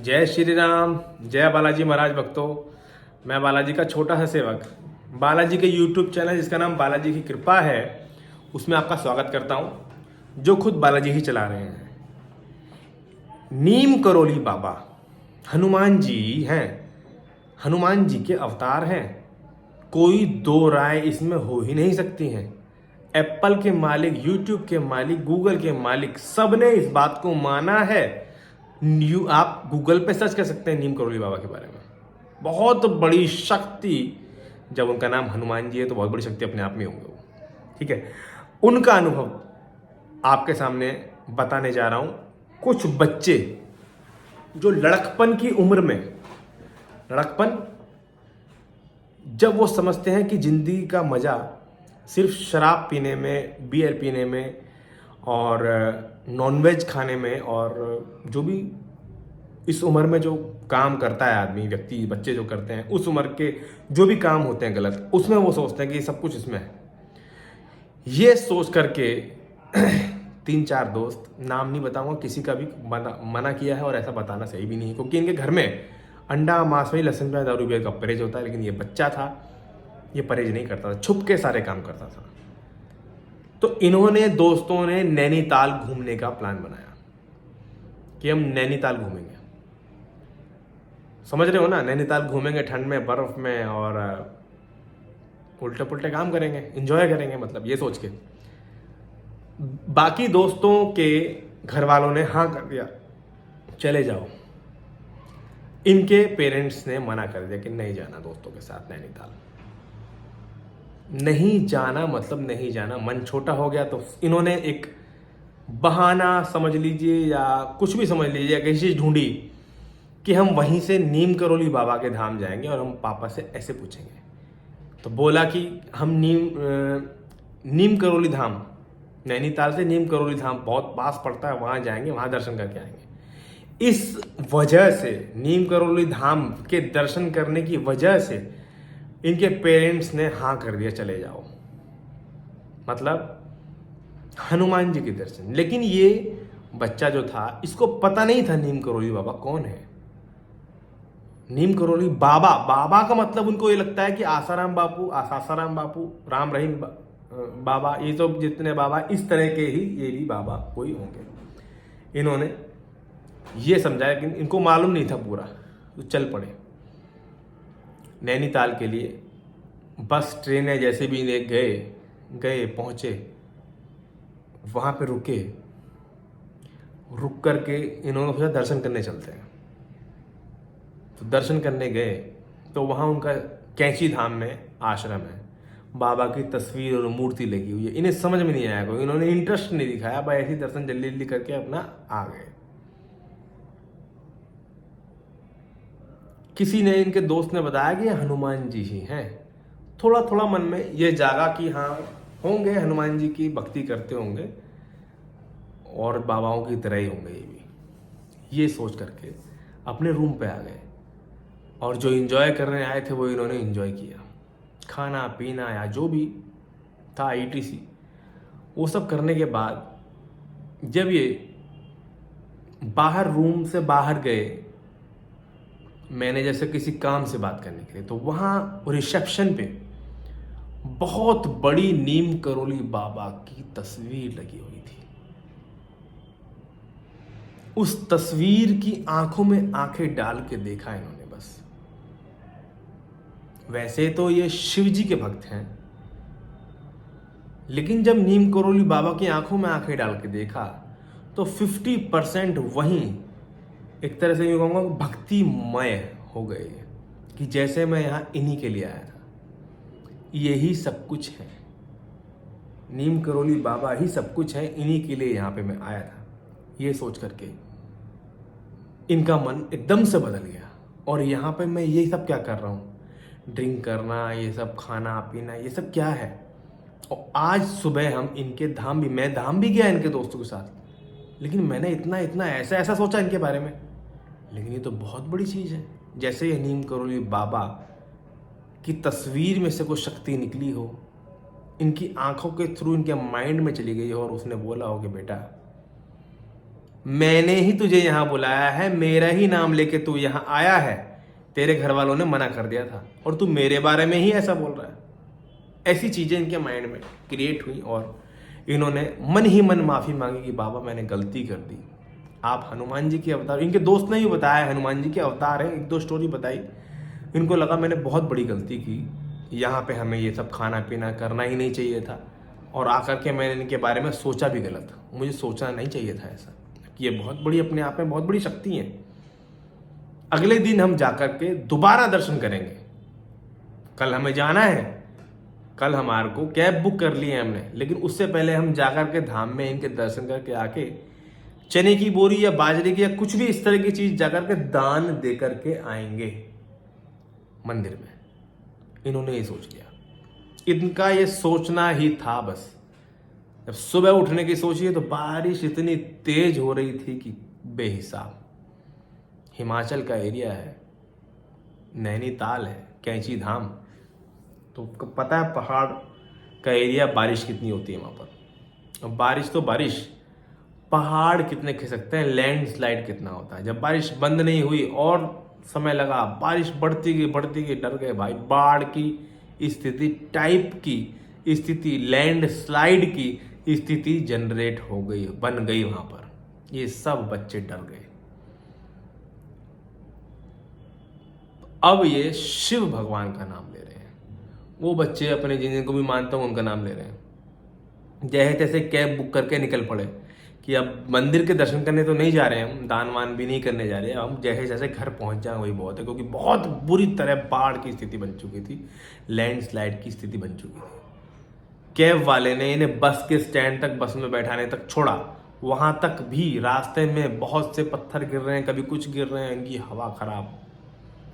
जय श्री राम। जय बालाजी महाराज भक्तों। मैं बालाजी का छोटा सा सेवक बालाजी के YouTube चैनल जिसका नाम बालाजी की कृपा है उसमें आपका स्वागत करता हूं, जो खुद बालाजी ही चला रहे हैं। नीम करोली बाबा हनुमान जी हैं, हनुमान जी के अवतार हैं। कोई दो राय इसमें हो ही नहीं सकती हैं। एप्पल के मालिक, YouTube के मालिक, गूगल के मालिक, सबने इस बात को माना है। आप गूगल पे सर्च कर सकते हैं नीम करोली बाबा के बारे में। बहुत बड़ी शक्ति, जब उनका नाम हनुमान जी है तो बहुत बड़ी शक्ति अपने आप में होंगे वो। ठीक है, उनका अनुभव आपके सामने बताने जा रहा हूं। कुछ बच्चे जो लड़कपन की उम्र में, लड़कपन जब वो समझते हैं कि जिंदगी का मजा सिर्फ शराब पीने में, बियर पीने में और नॉनवेज खाने में, और जो भी इस उम्र में जो काम करता है आदमी, व्यक्ति, बच्चे जो करते हैं उस उम्र के जो भी काम होते हैं गलत, उसमें वो सोचते हैं कि सब कुछ इसमें है। ये सोच करके तीन चार दोस्त, नाम नहीं बताऊंगा, किसी का भी मना किया है और ऐसा बताना सही भी नहीं, क्योंकि इनके घर में अंडा, मांस, वही लहसुन, प्याज, दारू, बियर का परहेज होता है। लेकिन ये बच्चा था, ये परहेज नहीं करता था, छुप के सारे काम करता था। तो इन्होंने, दोस्तों ने नैनीताल घूमने का प्लान बनाया कि हम नैनीताल घूमेंगे। समझ रहे हो ना, नैनीताल घूमेंगे ठंड में, बर्फ में, और उल्टे पुल्टे काम करेंगे, एंजॉय करेंगे, मतलब ये सोच के। बाकी दोस्तों के घर वालों ने हाँ कर दिया, चले जाओ। इनके पेरेंट्स ने मना कर दिया कि नहीं जाना दोस्तों के साथ नैनीताल। नहीं जाना मतलब नहीं जाना। मन छोटा हो गया तो इन्होंने एक बहाना समझ लीजिए या कुछ भी समझ लीजिए, एक ऐसी चीज ढूंढी कि हम वहीं से नीम करोली बाबा के धाम जाएंगे और हम पापा से ऐसे पूछेंगे। तो बोला कि हम नीम करोली धाम, नैनीताल से नीम करोली धाम बहुत पास पड़ता है, वहाँ जाएंगे, वहाँ दर्शन करके आएंगे। इस वजह से, नीम करोली धाम के दर्शन करने की वजह से इनके पेरेंट्स ने हाँ कर दिया, चले जाओ। मतलब हनुमान जी के दर्शन। लेकिन ये बच्चा जो था, इसको पता नहीं था नीम करोली बाबा कौन है। नीम करोली बाबा, बाबा का मतलब उनको ये लगता है कि आसाराम बापू, सासाराम बापू, राम रहीम बाबा, ये तो जितने बाबा इस तरह के ही ये भी बाबा कोई होंगे। इन्होंने ये समझाया कि इनको मालूम नहीं था पूरा, तो चल पड़े नैनीताल के लिए। बस ट्रेन जैसे भी गए पहुंचे, वहां पे रुक करके इन्होंने सोचा दर्शन करने चलते हैं। तो दर्शन करने गए तो वहां उनका कैंची धाम में आश्रम है, बाबा की तस्वीर और मूर्ति लगी हुई है। इन्हें समझ में नहीं आया, कोई इन्होंने इंटरेस्ट नहीं दिखाया, भाई ऐसे दर्शन जल्दी जल्दी करके अपना आ गए। किसी ने, इनके दोस्त ने बताया कि हनुमान जी ही हैं। थोड़ा थोड़ा मन में ये जागा कि हाँ होंगे, हनुमान जी की भक्ति करते होंगे और बाबाओं की तरह ही होंगे ये भी। ये सोच करके अपने रूम पे आ गए और जो एंजॉय करने आए थे वो इन्होंने एंजॉय किया। खाना पीना या जो भी था ETC, वो सब करने के बाद जब ये बाहर, रूम से बाहर गए मैनेजर से किसी काम से बात करने के लिए, तो वहाँ रिसेप्शन पे बहुत बड़ी नीम करोली बाबा की तस्वीर लगी हुई थी। उस तस्वीर की आंखों में आंखें डाल के देखा इन्होंने बस। वैसे तो ये शिव जी के भक्त हैं, लेकिन जब नीम करोली बाबा की आंखों में आंखें डाल के देखा तो 50% वहीं एक तरह से यूं कहूंगा भक्तिमय हो गए कि जैसे मैं यहां इन्हीं के लिए आया था, यही सब कुछ है, नीम करोली बाबा ही सब कुछ है, इन्हीं के लिए यहां पे मैं आया था। ये सोच करके इनका मन एकदम से बदल गया। और यहां पे मैं ये सब क्या कर रहा हूं, ड्रिंक करना, ये सब खाना पीना, ये सब क्या है। और आज सुबह हम इनके धाम भी, मैं धाम भी गया इनके दोस्तों के साथ, लेकिन मैंने इतना ऐसा सोचा इनके बारे में। लेकिन ये तो बहुत बड़ी चीज़ है। जैसे ये नीम करोली बाबा की तस्वीर में से कोई शक्ति निकली हो, इनकी आंखों के थ्रू इनके माइंड में चली गई हो और उसने बोला हो कि बेटा मैंने ही तुझे यहाँ बुलाया है, मेरा ही नाम लेके तू यहाँ आया है, तेरे घर वालों ने मना कर दिया था और तू मेरे बारे में ही ऐसा बोल रहा है। ऐसी चीज़ें इनके माइंड में क्रिएट हुई और इन्होंने मन ही मन माफ़ी मांगी कि बाबा मैंने गलती कर दी, आप हनुमान जी के अवतार। इनके दोस्त ने ही बताया हनुमान जी के अवतार है, एक दो स्टोरी बताई। इनको लगा मैंने बहुत बड़ी गलती की, यहाँ पे हमें ये सब खाना पीना करना ही नहीं चाहिए था, और आकर के मैंने इनके बारे में सोचा भी गलत, मुझे सोचना नहीं चाहिए था ऐसा कि ये बहुत बड़ी, अपने आप में बहुत बड़ी शक्ति है। अगले दिन हम जाकर के दोबारा दर्शन करेंगे, कल हमें जाना है, कल हमारे को कैब बुक कर ली है हमने, लेकिन उससे पहले हम जाकर के धाम में इनके दर्शन करके आके चने की बोरी या बाजरे की या कुछ भी इस तरह की चीज जाकर के दान दे करके आएंगे मंदिर में। इन्होंने ये सोच लिया, इनका ये सोचना ही था बस। जब सुबह उठने की सोचिए तो बारिश इतनी तेज हो रही थी कि बेहिसाब। हिमाचल का एरिया है, नैनीताल है, कैंची धाम, तो पता है पहाड़ का एरिया, बारिश कितनी होती है वहाँ पर। अब बारिश तो बारिश, पहाड़ कितने खिसकते हैं, लैंडस्लाइड कितना होता है। जब बारिश बंद नहीं हुई और समय लगा, बारिश बढ़ती गई, डर गए भाई। बाढ़ की स्थिति, टाइप की स्थिति, लैंडस्लाइड की स्थिति जनरेट हो गई, बन गई वहाँ पर। ये सब बच्चे डर गए। अब ये शिव भगवान का नाम ले रहे हैं। वो बच्चे अपने जिनको भी मानता हूँ उनका नाम ले रहे हैं। जैसे तैसे कैब बुक करके निकल पड़े कि अब मंदिर के दर्शन करने तो नहीं जा रहे हैं हम, दान वान भी नहीं करने जा रहे हैं हम, जैसे जैसे घर पहुंच जाए वही बहुत है, क्योंकि बहुत बुरी तरह बाढ़ की स्थिति बन चुकी थी, लैंडस्लाइड की स्थिति बन चुकी थी। कैब वाले ने इन्हें बस के स्टैंड तक, बस में बैठाने तक छोड़ा, वहां तक भी रास्ते में बहुत से पत्थर गिर रहे हैं, कभी कुछ गिर रहे हैं, इनकी हवा खराब।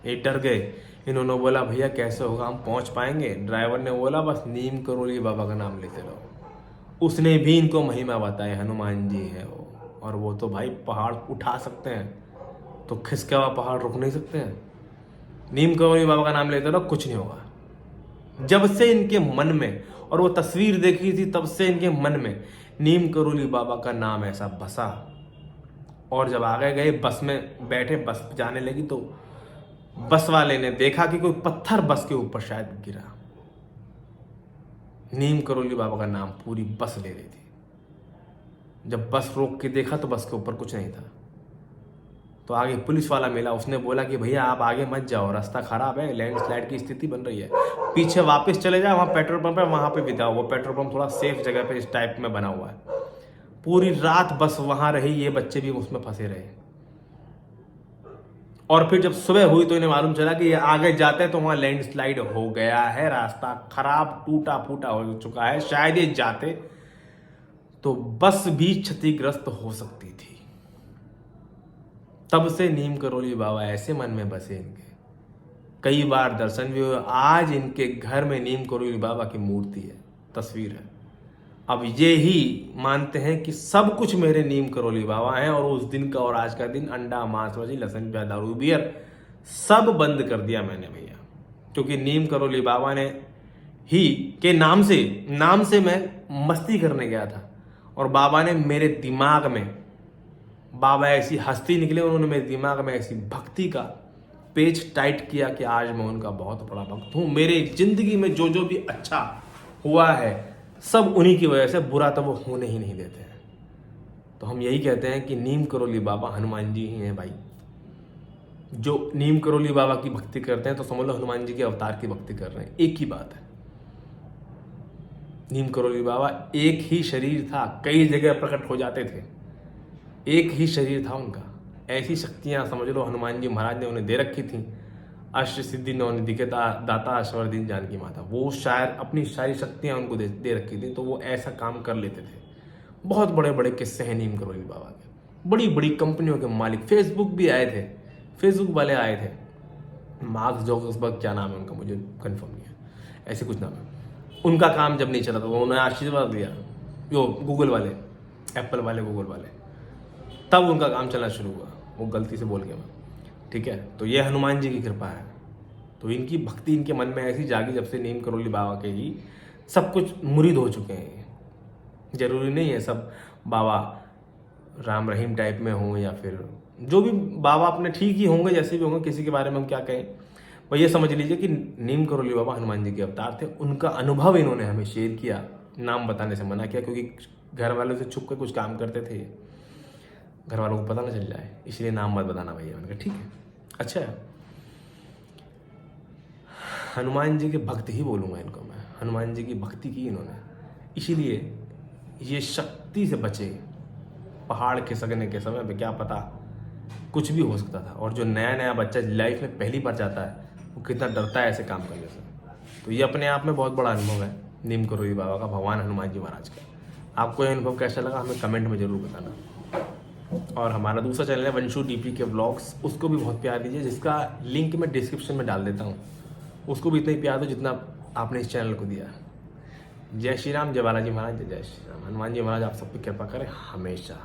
ये डर गए। इन्होंने बोला भैया कैसे होगा, हम पहुंच पाएंगे? ड्राइवर ने बोला बस नीम करोली बाबा का नाम लेते रहो। उसने भी इनको महिमा बताई, हनुमान जी है वो, और वो तो भाई पहाड़ उठा सकते हैं, तो खिसका हुआ पहाड़ रोक नहीं सकते हैं। नीम करोली बाबा का नाम लेते रहो, कुछ नहीं होगा। जब से इनके मन में, और वो तस्वीर देखी थी तब से इनके मन में नीम करोली बाबा का नाम ऐसा बसा। और जब आगे गए, बस में बैठे, बस जाने लगी, तो बस वाले ने देखा कि कोई पत्थर बस के ऊपर शायद गिरा। नीम करोली बाबा का नाम पूरी बस ले रही थी। जब बस रोक के देखा तो बस के ऊपर कुछ नहीं था। तो आगे पुलिस वाला मिला, उसने बोला कि भैया आप आगे मत जाओ, रास्ता खराब है, लैंडस्लाइड की स्थिति बन रही है, पीछे वापस चले जाओ, वहाँ पेट्रोल पंप है, वहाँ पे बिताओ। वो पेट्रोल पंप थोड़ा सेफ जगह पे इस टाइप में बना हुआ है। पूरी रात बस वहाँ रही, ये बच्चे भी उसमें फंसे रहे। और फिर जब सुबह हुई तो इन्हें मालूम चला कि ये आगे जाते हैं तो वहाँ लैंडस्लाइड हो गया है, रास्ता खराब, टूटा फूटा हो चुका है। शायद ये जाते तो बस भी क्षतिग्रस्त हो सकती थी। तब से नीम करोली बाबा ऐसे मन में बसे इनके। कई बार दर्शन भी हुए। आज इनके घर में नीम करोली बाबा की मूर्ति है, तस्वीर है। अब ये ही मानते हैं कि सब कुछ मेरे नीम करोली बाबा हैं, और उस दिन का और आज का दिन अंडा, मांस, मछली, लहसुन, प्याज, दारू, बियर सब बंद कर दिया मैंने भैया, क्योंकि नीम करोली बाबा ने ही के नाम से मैं मस्ती करने गया था, और बाबा ने मेरे दिमाग में, बाबा ऐसी हस्ती निकले, उन्होंने मेरे दिमाग में ऐसी भक्ति का पेज टाइट किया कि आज मैं उनका बहुत बड़ा भक्त हूँ। मेरे जिंदगी में जो जो भी अच्छा हुआ है सब उन्हीं की वजह से, बुरा तो वो होने ही नहीं देते हैं। तो हम यही कहते हैं कि नीम करोली बाबा हनुमान जी ही हैं भाई। जो नीम करोली बाबा की भक्ति करते हैं तो समझ लो हनुमान जी के अवतार की भक्ति कर रहे हैं। एक ही बात है। नीम करोली बाबा एक ही शरीर था, कई जगह प्रकट हो जाते थे, एक ही शरीर था उनका। ऐसी शक्तियां समझ लो हनुमान जी महाराज ने उन्हें दे रखी थी। अष्ट सिद्धि नवनिधि दाता अश्वरदीन जानकी माता, वो शायद अपनी सारी शक्तियां उनको दे रखी थी, तो वो ऐसा काम कर लेते थे। बहुत बड़े बड़े किस्से हैं नीम करोली बाबा के। बड़ी बड़ी कंपनियों के मालिक, फेसबुक भी आए थे, फेसबुक वाले आए थे, मार्क ज़ुकरबर्ग, क्या नाम है उनका मुझे कंफर्म नहीं है, ऐसे कुछ नाम है। उनका काम जब नहीं चला तो उन्होंने आशीर्वाद दिया, जो गूगल वाले, एप्पल वाले, गूगल वाले, तब उनका काम चलना शुरू हुआ। वो गलती से बोल गया मैं, ठीक है। तो ये हनुमान जी की कृपा है। तो इनकी भक्ति इनके मन में ऐसी जागी जब से नीम करोली बाबा के ही सब कुछ मुरीद हो चुके हैं। जरूरी नहीं है सब बाबा राम रहीम टाइप में हों या फिर जो भी बाबा अपने ठीक ही होंगे, जैसे भी होंगे, किसी के बारे में हम क्या कहें। पर ये समझ लीजिए कि नीम करोली बाबा हनुमान जी के अवतार थे। उनका अनुभव इन्होंने हमें शेयर किया, नाम बताने से मना किया, क्योंकि घर वालों से छुप कर कुछ काम करते थे, घर वालों को पता ना चल जाए, इसलिए नाम मत बताना भैया। मैंने कहा ठीक है। अच्छा है, हनुमान जी के भक्त ही बोलूँगा इनको मैं। हनुमान जी की भक्ति की इन्होंने, इसीलिए ये शक्ति से बचे। पहाड़ खिसकने के समय पे क्या पता कुछ भी हो सकता था। और जो नया नया बच्चा लाइफ में पहली बार जाता है वो कितना डरता है ऐसे काम करने से। तो ये अपने आप में बहुत बड़ा अनुभव है नीम करोली बाबा का, भगवान हनुमान जी महाराज का। आपको ये अनुभव कैसा लगा हमें कमेंट में ज़रूर बताना। और हमारा दूसरा चैनल है वंशु डीपी के व्लॉग्स, उसको भी बहुत प्यार दीजिए, जिसका लिंक मैं डिस्क्रिप्शन में डाल देता हूँ। उसको भी इतना ही प्यार दो जितना आपने इस चैनल को दिया। जय श्री राम, जय बालाजी महाराज, जय जय श्री राम। हनुमान जी महाराज आप सब पे कृपा करें हमेशा।